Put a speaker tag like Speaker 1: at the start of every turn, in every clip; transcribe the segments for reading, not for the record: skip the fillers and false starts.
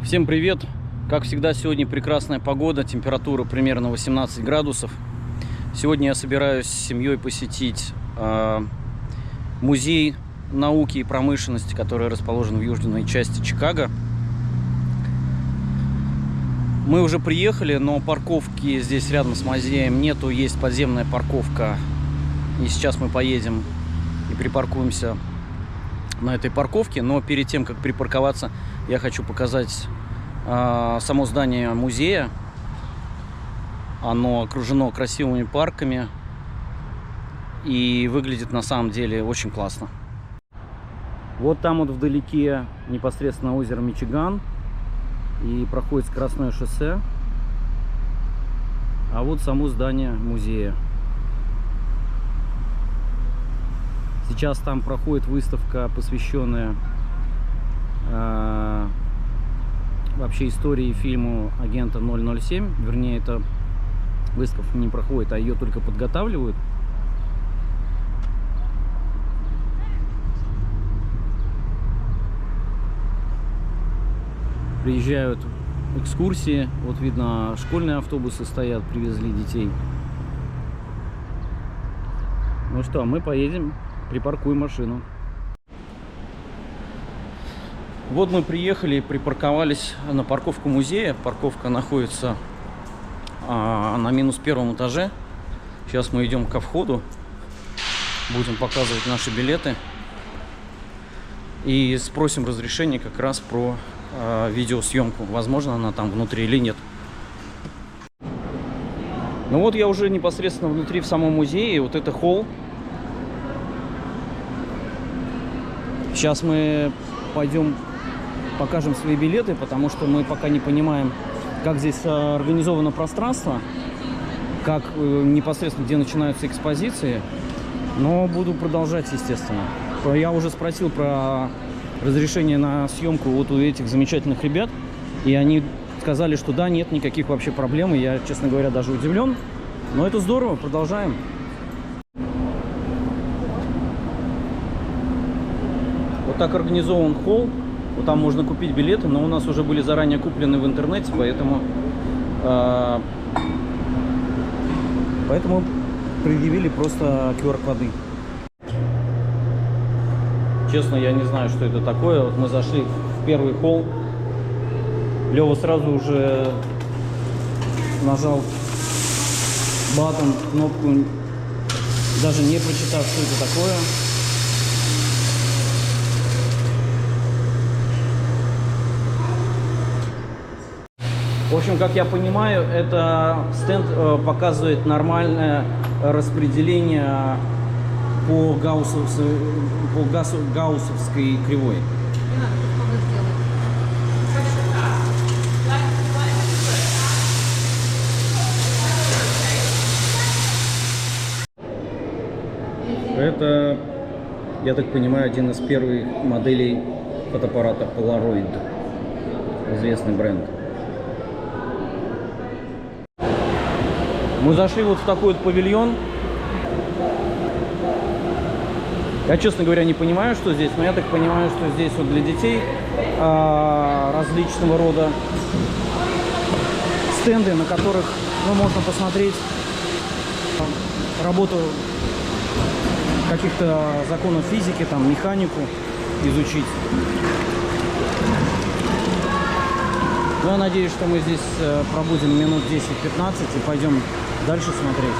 Speaker 1: Всем привет! Как всегда, сегодня прекрасная погода, температура примерно 18 градусов. Сегодня я собираюсь с семьей посетить музей науки и промышленности, который расположен в южной части Чикаго. Мы уже приехали, но парковки здесь рядом с музеем нету, есть подземная парковка. И сейчас мы поедем и припаркуемся на этой парковке. Но перед тем, как припарковаться, я хочу показать само здание музея. Оно окружено красивыми парками и выглядит на самом деле очень классно. Вот там вот вдалеке непосредственно озеро Мичиган и проходит скоростное шоссе. А вот само здание музея. Сейчас там проходит выставка, посвященная вообще истории фильму Агента 007. Вернее, это выставка не проходит, а ее только подготавливают. Приезжают экскурсии. Вот видно, школьные автобусы стоят, привезли детей. Ну что, мы поедем, припаркуем машину. Вот мы приехали, припарковались на парковку музея. Парковка находится на -1 этаже. Сейчас мы идем ко входу, будем показывать наши билеты и спросим разрешение как раз про видеосъемку. Возможно, она там внутри или нет. Ну вот я уже непосредственно внутри, в самом музее. Вот это холл. Сейчас мы пойдем покажем свои билеты, потому что мы пока не понимаем, как здесь организовано пространство, как непосредственно где начинаются экспозиции. Но буду продолжать, естественно. Я уже спросил про разрешение на съемку вот у этих замечательных ребят, и они сказали, что да, нет никаких вообще проблем. И я, честно говоря, даже удивлен. Но это здорово, продолжаем. Вот так организован холл. Вот там можно купить билеты, но у нас уже были заранее куплены в интернете, поэтому предъявили просто QR-коды. Честно, я не знаю, что это такое. Вот мы зашли в первый холл. Лёва сразу уже нажал батон, кнопку, даже не прочитав, что это такое. В общем, как я понимаю, это стенд показывает нормальное распределение по гауссовской кривой. Это, я так понимаю, один из первых моделей фотоаппарата Polaroid, известный бренд. Мы зашли вот в такой вот павильон. Я, честно говоря, не понимаю, что здесь, но я так понимаю, что здесь вот для детей различного рода стенды, на которых можно посмотреть работу каких-то законов физики, там, механику изучить. Но я надеюсь, что мы здесь пробудем минут 10-15 и пойдем дальше смотреть.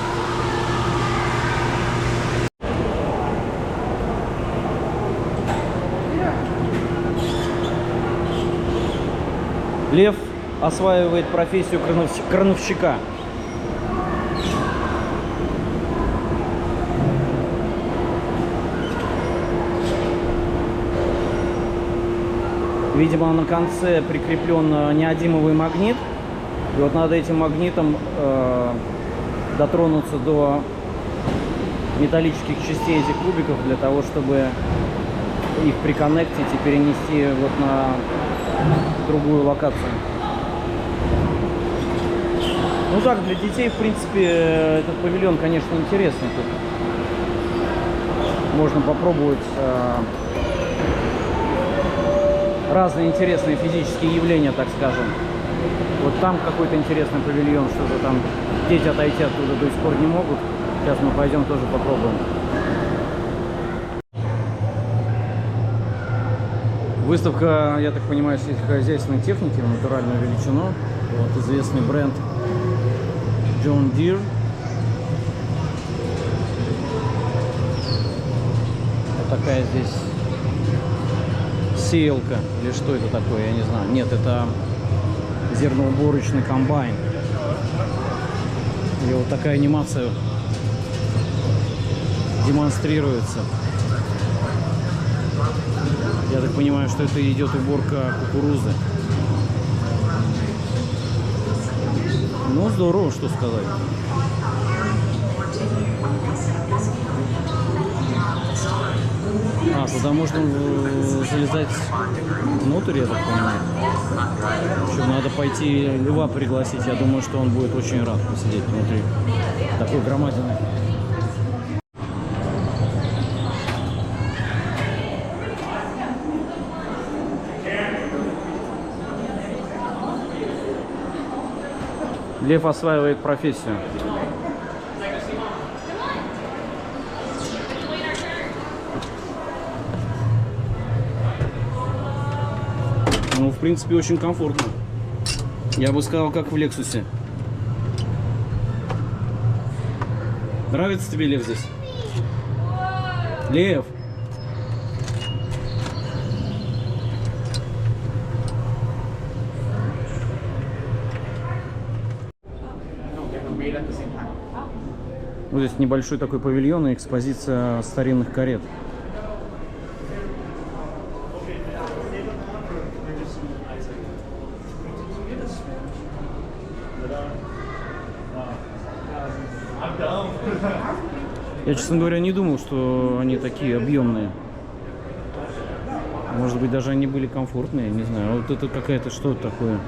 Speaker 1: Лев осваивает профессию крановщика. Видимо, на конце прикреплен неодимовый магнит. И вот надо этим магнитом дотронуться до металлических частей этих кубиков для того, чтобы их приконнектить и перенести вот на другую локацию. Ну так, для детей, в принципе, этот павильон, конечно, интересный. Тут можно попробовать разные интересные физические явления, так скажем. Вот там какой-то интересный павильон, что-то там. Дети отойти оттуда до сих пор не могут. Сейчас мы пойдем тоже попробуем. Выставка, я так понимаю, сельскохозяйственной техники в натуральную величину. Вот известный бренд John Deere. Вот такая здесь сеялка или что это такое, я не знаю. Нет, это зерноуборочный комбайн. И вот такая анимация демонстрируется. Я так понимаю, что это идет уборка кукурузы. Ну, здорово, что сказать. А, туда можно залезать внутрь, я так понимаю. Еще надо пойти льва пригласить. Я думаю, что он будет очень рад посидеть внутри. Такой громадный. Лев осваивает профессию. Ну, в принципе, очень комфортно. Я бы сказал, как в Лексусе. Нравится тебе Лев здесь? Лев! Вот здесь небольшой такой павильон и экспозиция старинных карет. Я, честно говоря, не думал, что они такие объемные. Может быть, даже они были комфортные, не знаю. Вот это какая-то что такое.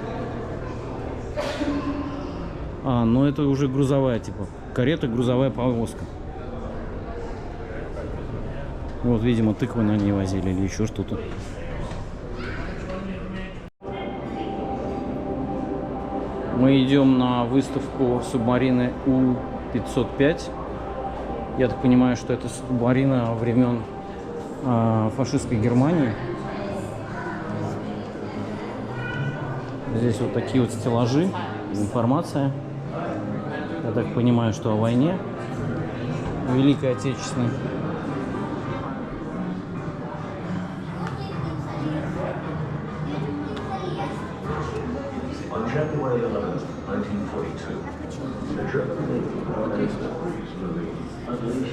Speaker 1: А, ну это уже грузовая, типа. Карета, грузовая повозка. Вот, видимо, тыквы на ней возили или еще что-то. Мы идем на выставку субмарины У-505. Я так понимаю, что это субмарина времен фашистской Германии. Здесь вот такие вот стеллажи, информация. Я так понимаю, что о войне Великой Отечественной.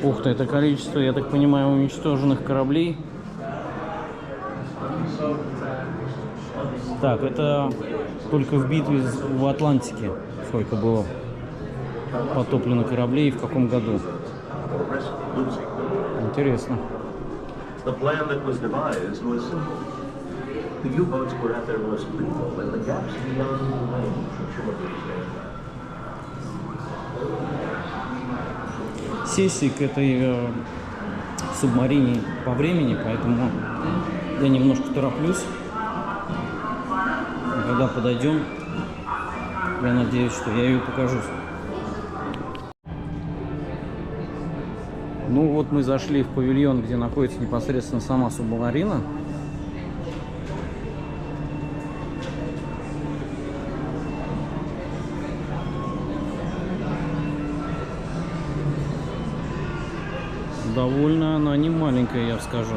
Speaker 1: Ух ты, это количество, я так понимаю, уничтоженных кораблей. Так, это только в битве в Атлантике сколько было потоплено кораблей и в каком году. Интересно. Сессии к этой субмарине по времени, поэтому я немножко тороплюсь. Когда подойдем, я надеюсь, что я ее покажу. Ну вот мы зашли в павильон, где находится непосредственно сама субмарина. Довольно она не маленькая, я скажу.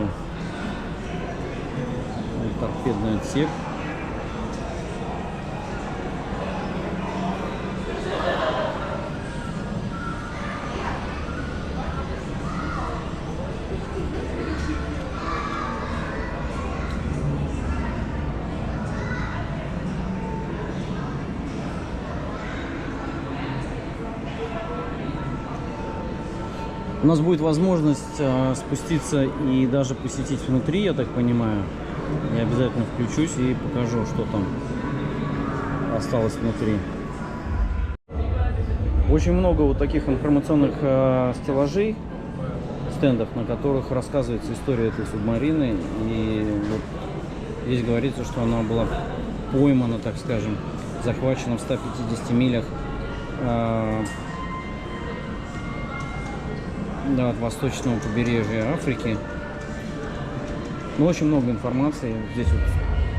Speaker 1: Вот торпедный отсек. У нас будет возможность спуститься и даже посетить внутри, я так понимаю. Я обязательно включусь и покажу, что там осталось внутри. Очень много вот таких информационных стеллажей, стендов, на которых рассказывается история этой субмарины. И вот Здесь говорится, что она была поймана, так скажем, захвачена в 150 милях да, от восточного побережья Африки. Ну, очень много информации. Здесь вот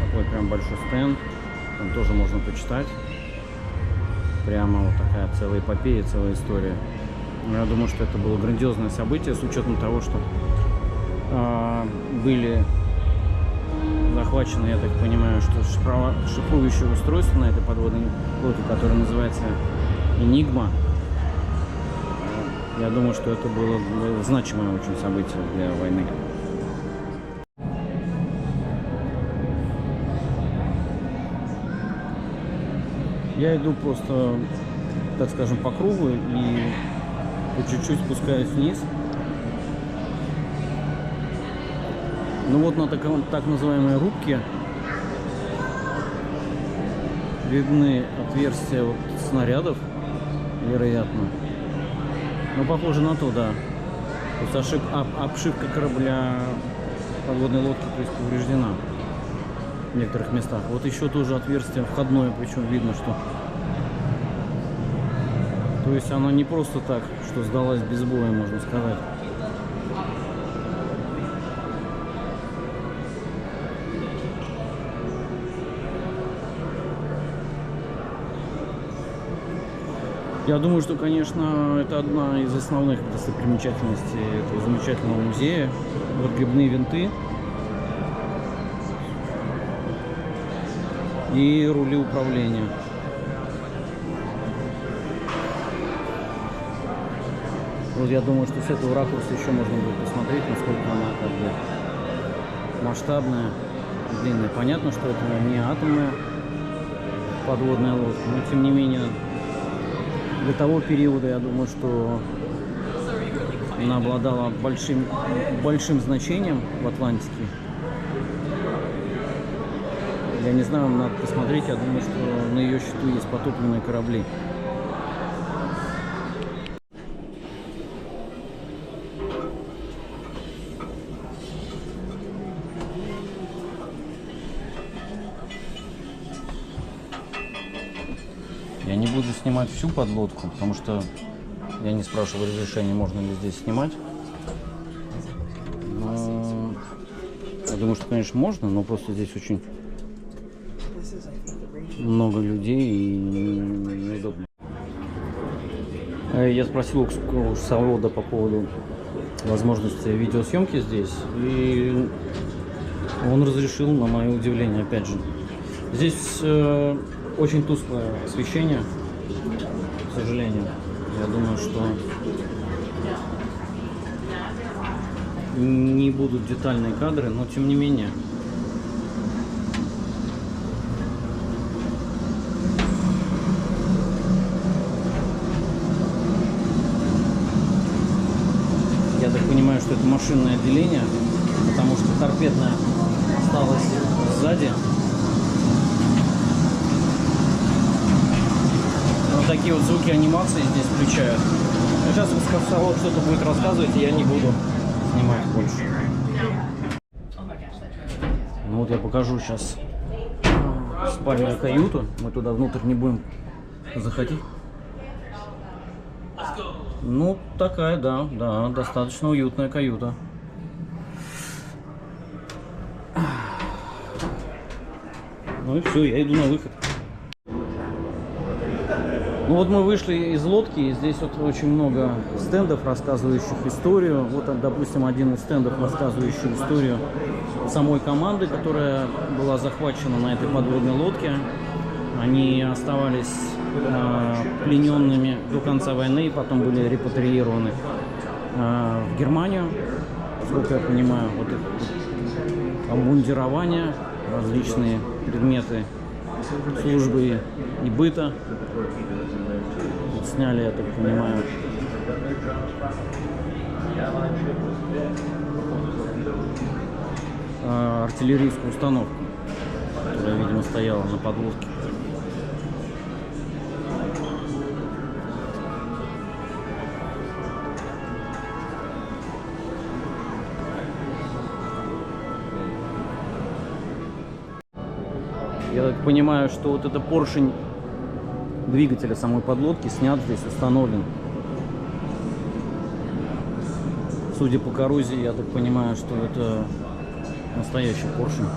Speaker 1: такой прям большой стенд. Там тоже можно почитать. Прямо вот такая целая эпопея, целая история. Я думаю, что это было грандиозное событие, с учетом того, что были захвачены, я так понимаю, что шифрующее устройство на этой подводной лодке, которое называется «Энигма». Я думаю, что это было значимое очень событие для войны. Я иду просто, так скажем, по кругу и по чуть-чуть спускаюсь вниз. Ну вот на так называемой рубке видны отверстия вот снарядов, вероятно. Ну, похоже на то, да. То есть обшивка корабля подводной лодки, то есть, повреждена в некоторых местах. Вот еще тоже отверстие входное, причем видно, что... То есть она не просто так, что сдалась без боя, можно сказать. Я думаю, что, конечно, это одна из основных достопримечательностей этого замечательного музея. Вот грибные винты и рули управления. Вот я думаю, что с этого ракурса еще можно будет посмотреть, насколько она как бы масштабная, длинная. Понятно, что это не атомная подводная лодка, но тем не менее для того периода, я думаю, что она обладала большим значением в Атлантике. Я не знаю, надо посмотреть, я думаю, что на ее счету есть потопленные корабли. Я не буду снимать всю подлодку, потому что я не спрашивал разрешения, можно ли здесь снимать. Но я думаю, что, конечно, можно, но просто здесь очень много людей и неудобно. Я спросил у экскурсовода по поводу возможности видеосъемки здесь, и он разрешил, на мое удивление, опять же. Здесь очень тусклое освещение, к сожалению. Я думаю, что не будут детальные кадры, но тем не менее. Я так понимаю, что это машинное отделение, потому что торпедная осталась сзади. Такие вот звуки анимации здесь включают. А сейчас экскурсовод что-то будет рассказывать, и я не буду снимать больше. Ну вот я покажу сейчас спальную каюту. Мы туда внутрь не будем заходить. Ну, такая, да, достаточно уютная каюта. Ну и все, я иду на выход. Ну вот мы вышли из лодки, и здесь вот очень много стендов, рассказывающих историю. Вот, допустим, один из стендов, рассказывающий историю самой команды, которая была захвачена на этой подводной лодке. Они оставались плененными до конца войны, и потом были репатриированы в Германию. Насколько я понимаю, вот их обмундирование, различные предметы службы и быта. Сняли, я так понимаю, артиллерийскую установку, которая, видимо, стояла на подлодке. Я так понимаю, что вот это поршень двигателя самой подлодки снят здесь, установлен. Судя по коррозии, я так понимаю, что это настоящий поршень.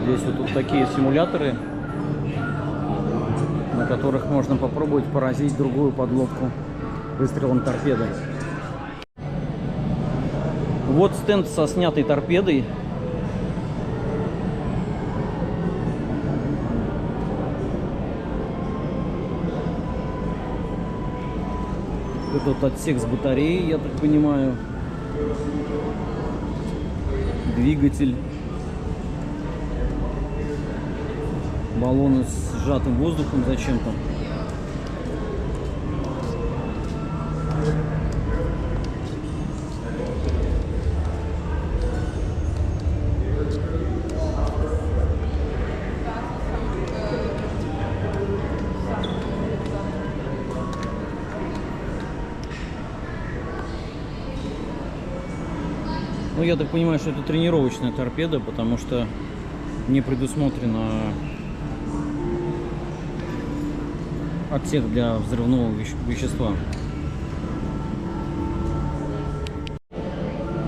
Speaker 1: Здесь вот тут такие симуляторы, на которых можно попробовать поразить другую подлодку выстрелом торпеды. Вот стенд со снятой торпедой. Этот отсек с батареей, я так понимаю. Двигатель. Баллоны с сжатым воздухом зачем-то. Ну, я так понимаю, что это тренировочная торпеда, потому что не предусмотрено отсек для взрывного вещества.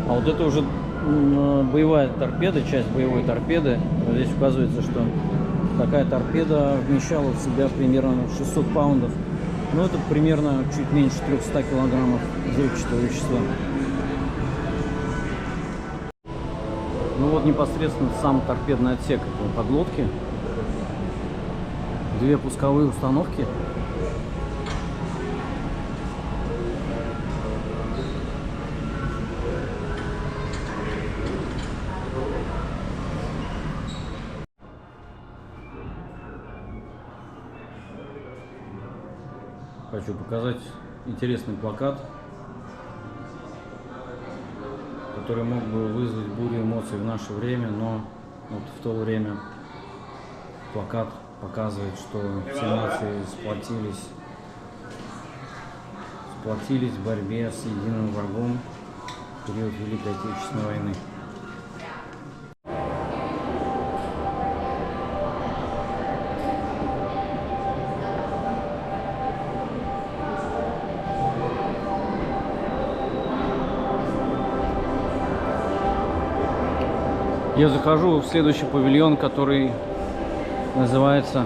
Speaker 1: А вот это уже боевая торпеда, часть боевой торпеды. Здесь указывается, что такая торпеда вмещала в себя примерно 600 паундов. Ну, это примерно чуть меньше 300 килограммов взрывчатого вещества. Ну вот непосредственно сам торпедный отсек этой подлодки. Две пусковые установки. Хочу показать интересный плакат, который мог бы вызвать бурю эмоций в наше время, но вот в то время плакат показывает, что все нации сплотились в борьбе с единым врагом в период Великой Отечественной войны. Я захожу в следующий павильон, который называется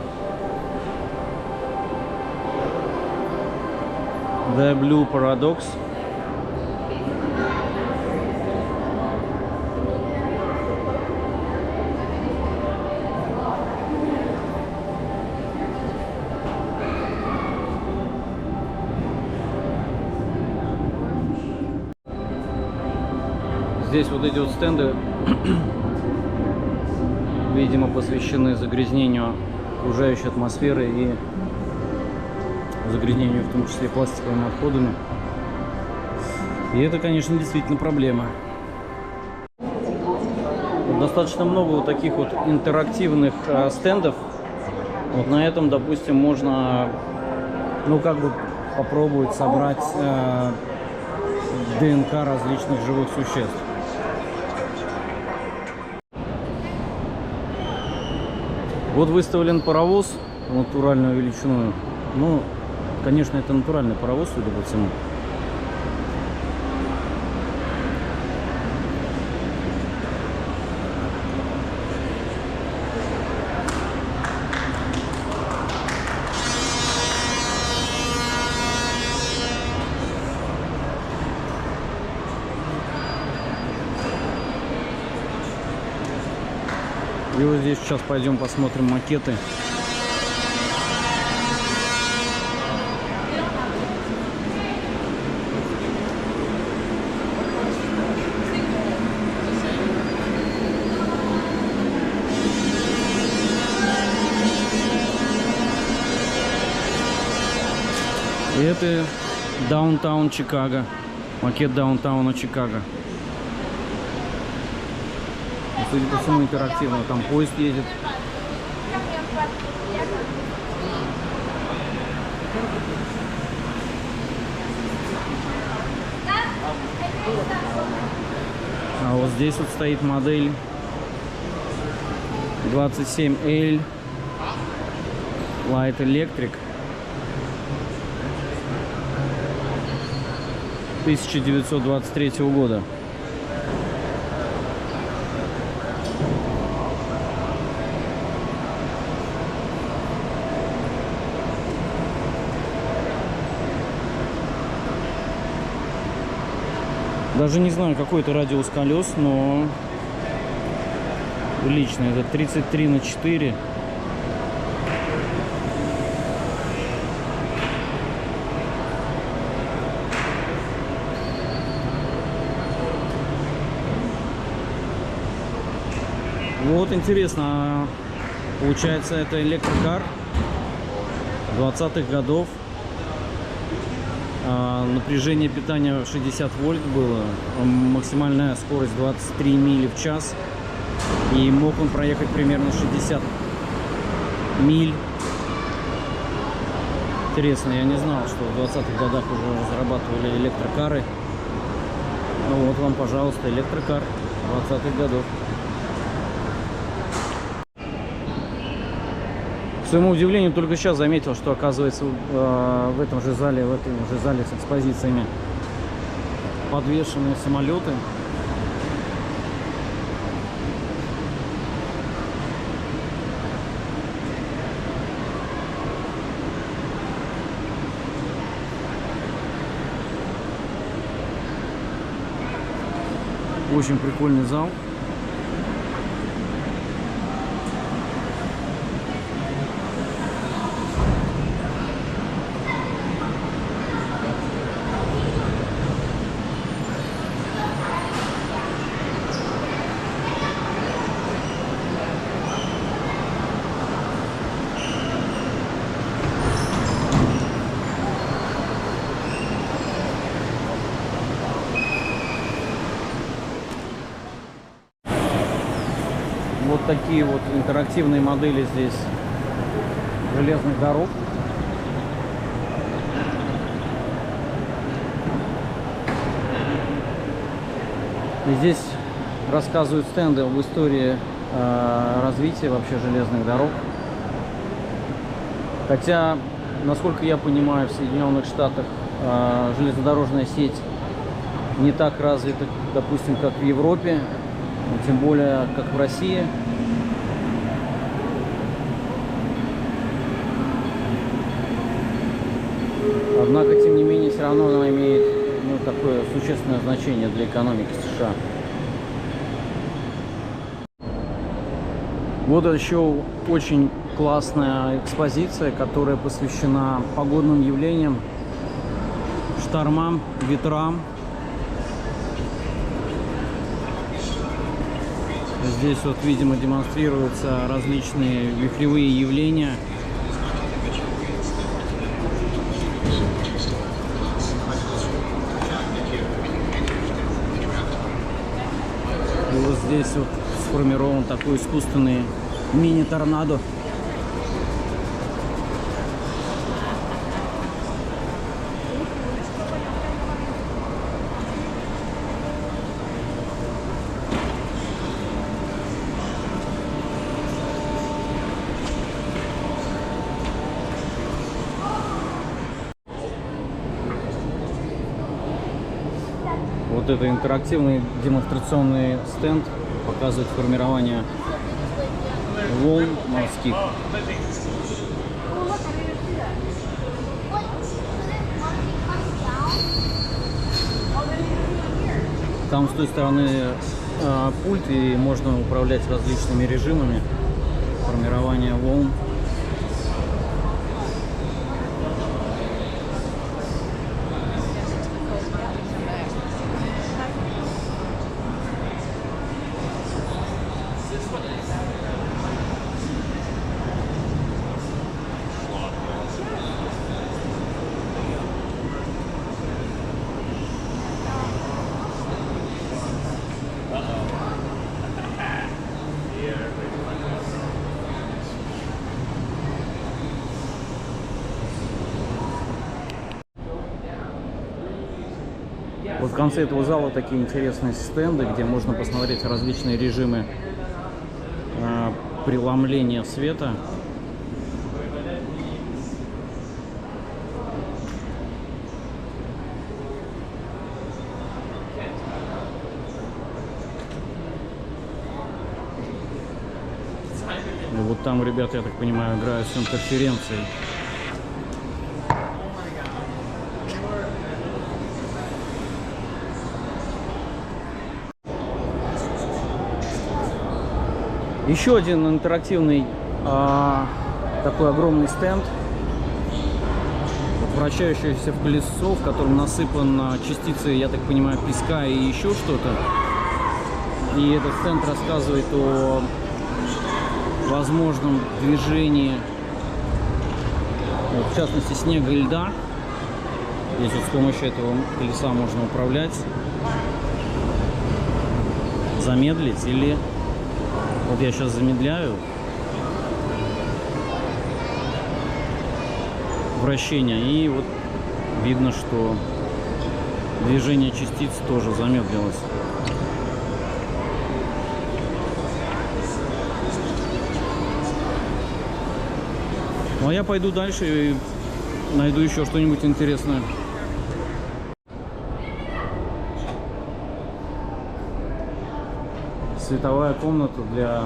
Speaker 1: The Blue Paradox. Здесь вот эти вот стенды видимо, посвящены загрязнению окружающей атмосферы и загрязнению, в том числе, пластиковыми отходами. И это, конечно, действительно проблема. Достаточно много вот таких вот интерактивных стендов. Вот на этом, допустим, можно, ну, как бы попробовать собрать ДНК различных живых существ. Вот выставлен паровоз натуральную величину. Ну, конечно, это натуральный паровоз, судя по всему. И вот здесь сейчас пойдем посмотрим макеты. И это Даунтаун Чикаго. Макет Даунтауна Чикаго. Судя по всему, интерактивно. Там поезд едет. А вот здесь вот стоит модель 27L Light Electric 1923 года. Даже не знаю, какой это радиус колес, но лично это 33/4. Вот интересно, получается, это электрокар 20-х годов. Напряжение питания 60 вольт было, максимальная скорость 23 мили в час, и мог он проехать примерно 60 миль. Интересно, я не знал, что в 20-х годах уже разрабатывали электрокары. Ну вот вам, пожалуйста, электрокар 20-х годов. К своему удивлению, только сейчас заметил, что, оказывается, в этом же зале с экспозициями подвешены самолеты. Очень прикольный зал. Вот такие вот интерактивные модели здесь железных дорог. И здесь рассказывают стенды об истории развития вообще железных дорог. Хотя, насколько я понимаю, в Соединенных Штатах железнодорожная сеть не так развита, допустим, как в Европе. Тем более, как в России. Однако, тем не менее, все равно она имеет такое существенное значение для экономики США. Вот еще очень классная экспозиция, которая посвящена погодным явлениям, штормам, ветрам. Здесь вот, видимо, демонстрируются различные вихревые явления. И вот здесь вот сформирован такой искусственный мини-торнадо. Вот это интерактивный демонстрационный стенд показывает формирование волн морских. Там с той стороны пульт, и можно управлять различными режимами формирования волн. Вот в конце этого зала такие интересные стенды, где можно посмотреть различные режимы преломления света. И вот там, ребята, я так понимаю, играют с интерференцией. Еще один интерактивный такой огромный стенд, вот, вращающийся в колесо, в котором насыпан частицы, я так понимаю, песка и еще что-то. И этот стенд рассказывает о возможном движении, вот, в частности, снега и льда. Здесь вот с помощью этого колеса можно управлять, замедлить или... Вот я сейчас замедляю вращение, и вот видно, что движение частиц тоже замедлилось. Ну а я пойду дальше и найду еще что-нибудь интересное. Световая комната для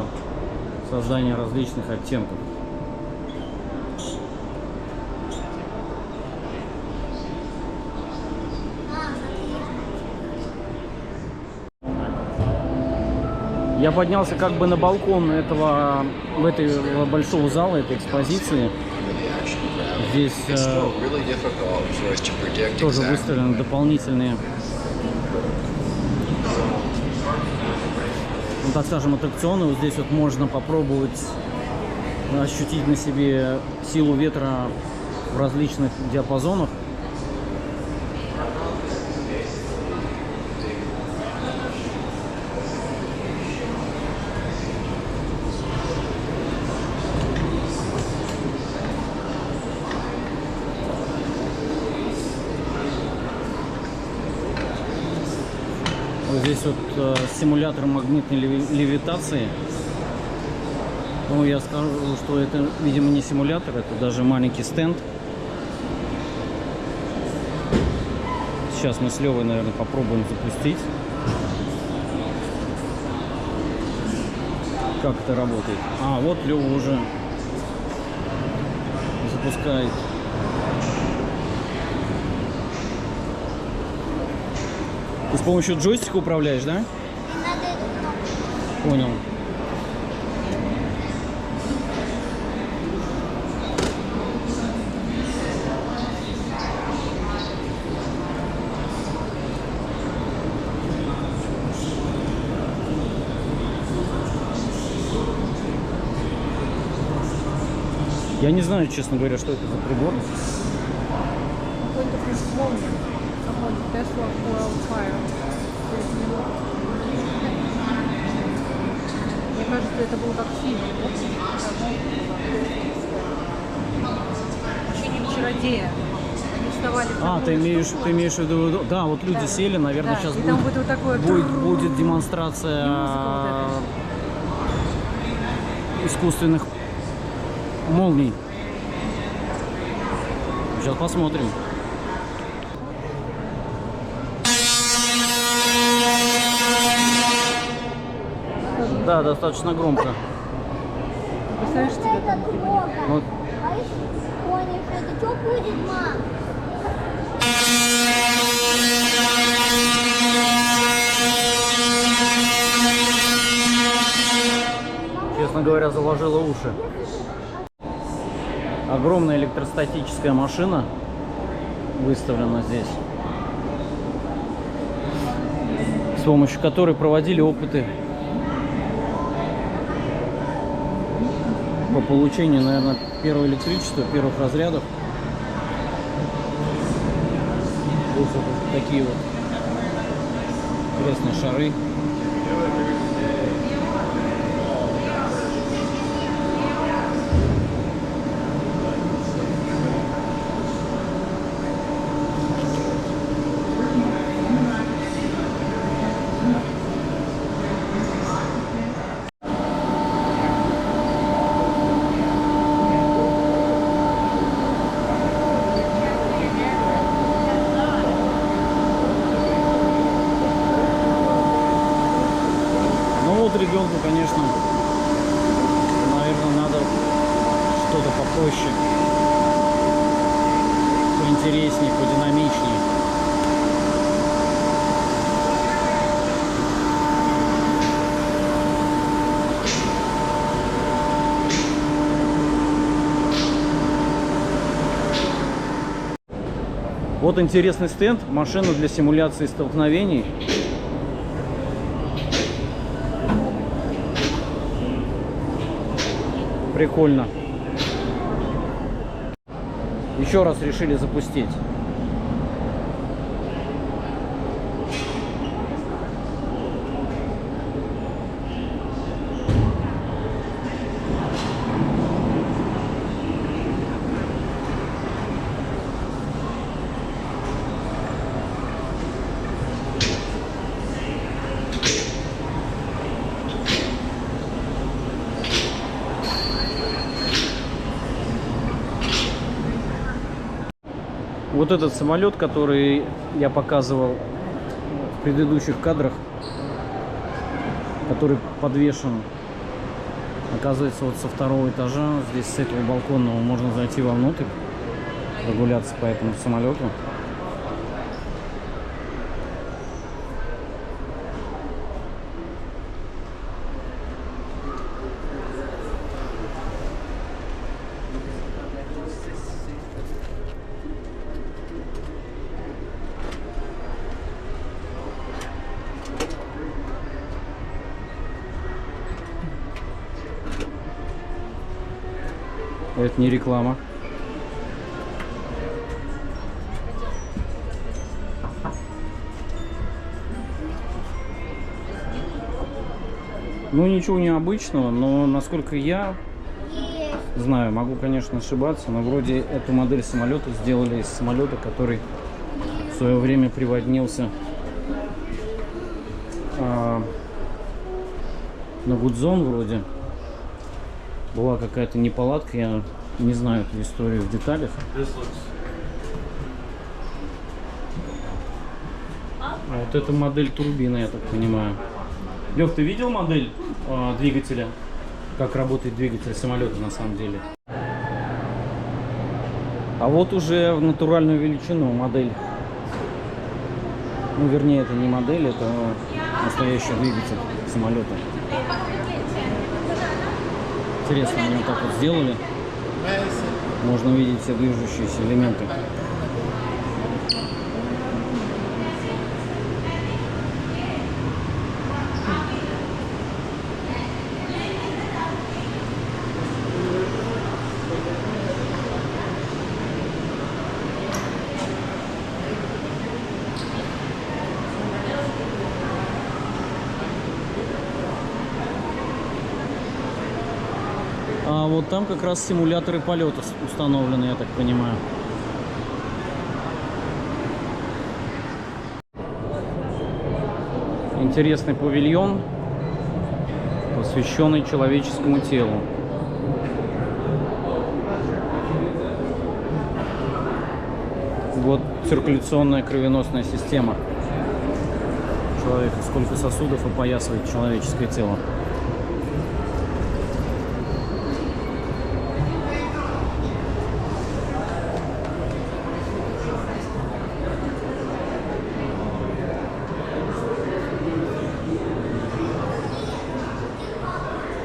Speaker 1: создания различных оттенков. Я поднялся как бы на балкон этого большого зала, этой экспозиции. Здесь тоже выставлены дополнительные, ну, так скажем, аттракционы. Вот здесь вот можно попробовать ощутить на себе силу ветра в различных диапазонах. Вот здесь вот симулятор магнитной левитации. Ну, я скажу, что это, видимо, не симулятор, это даже маленький стенд. Сейчас мы с Левой, наверное, попробуем запустить. Как это работает? А, вот Лева уже запускает. Ты с помощью джойстика управляешь, да? Понял. Я не знаю, честно говоря, что это за прибор.
Speaker 2: Мне кажется, это был как фильм. Ученик чародея. Они вставали.
Speaker 1: А, ты имеешь в виду, да, вот люди сели, наверное,
Speaker 2: да,
Speaker 1: сейчас
Speaker 2: и там будет вот такое...
Speaker 1: будет демонстрация искусственных молний. Сейчас посмотрим. Да, достаточно громко.
Speaker 2: Представляешь, тебя там
Speaker 1: Вот.
Speaker 3: А если понял, это что будет, мам?
Speaker 1: Честно говоря, заложила уши. Огромная электростатическая машина выставлена здесь, с помощью которой проводили опыты по получению, наверное, первого электричества, первых разрядов. Вот такие вот интересные шары. вот ребенку, конечно, наверное, надо что-то попроще, поинтереснее, подинамичнее. Вот интересный стенд, машина для симуляции столкновений. Прикольно. Еще раз решили запустить. Вот этот самолет, который я показывал в предыдущих кадрах, который подвешен, оказывается, вот со второго этажа, здесь с этого балконного можно зайти вовнутрь, прогуляться по этому самолету. Это не реклама. Ну, ничего необычного, но насколько я знаю, могу, конечно, ошибаться, но вроде эту модель самолета сделали из самолета, который в свое время приводнился на Гудзон вроде. Была какая-то неполадка, я не знаю эту историю в деталях. А вот эта модель турбины, я так понимаю. Лев, ты видел модель двигателя? Как работает двигатель самолета на самом деле? А вот уже в натуральную величину модель. Ну, вернее, это не модель, это настоящий двигатель самолета. Интересно, они вот так вот сделали. Можно увидеть все движущиеся элементы. А вот там как раз симуляторы полета установлены, я так понимаю. Интересный павильон, посвященный человеческому телу. Вот циркуляционная кровеносная система человека, сколько сосудов опоясывает человеческое тело.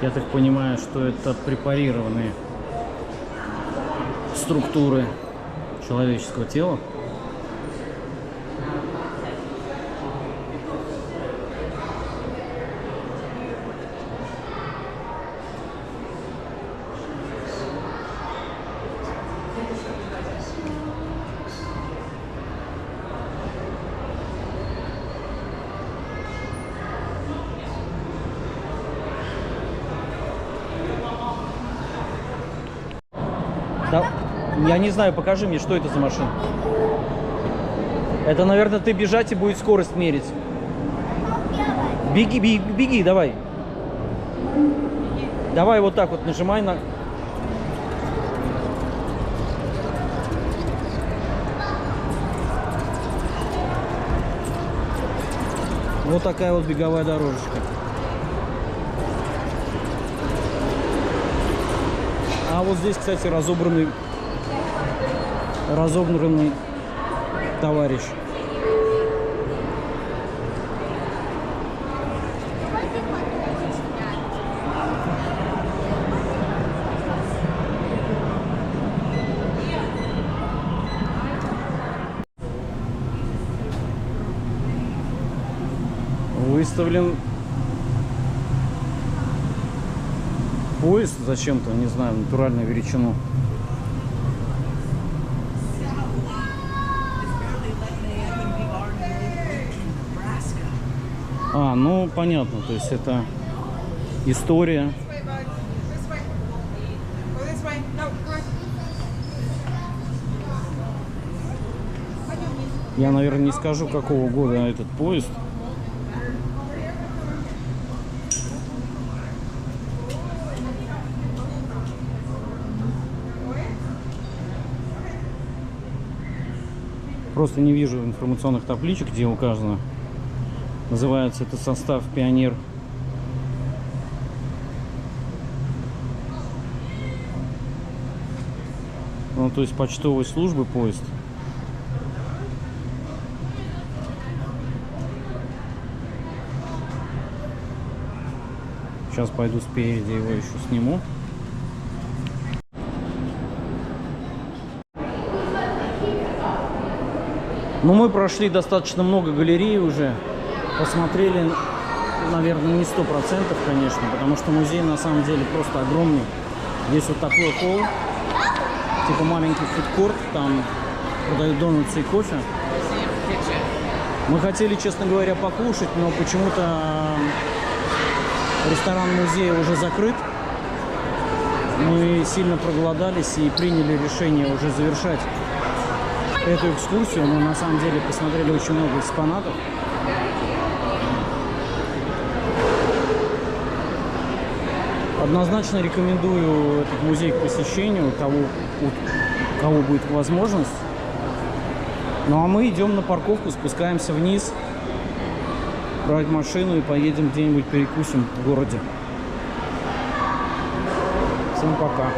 Speaker 1: Я так понимаю, что это препарированные структуры человеческого тела. Да, я не знаю, покажи мне, что это за машина. Это, наверное, ты бежать и будет скорость мерить. Беги, беги, беги, давай. Давай вот так вот нажимай на... Вот такая вот беговая дорожечка. вот здесь, кстати, разобранный товарищ. Выставлен поезд зачем-то, не знаю, натуральную величину. А, ну понятно, то есть это история. Я, наверное, не скажу, какого года этот поезд. Просто не вижу информационных табличек, где указано. Называется это состав «Пионер». Ну, то есть почтовой службы поезд. Сейчас пойду спереди его еще сниму. Но мы прошли достаточно много галерей уже, посмотрели, наверное, не 100%, конечно, потому что музей на самом деле просто огромный. Здесь вот такой холл, типа маленький фудкорт, там продают донатсы и кофе. Мы хотели, честно говоря, покушать, но почему-то ресторан музея уже закрыт. Мы сильно проголодались и приняли решение уже завершать эту экскурсию. Мы на самом деле посмотрели очень много экспонатов. Однозначно рекомендую этот музей к посещению, у кого будет возможность. Ну а мы идем на парковку, спускаемся вниз, брать машину и поедем где-нибудь перекусим в городе. Всем пока.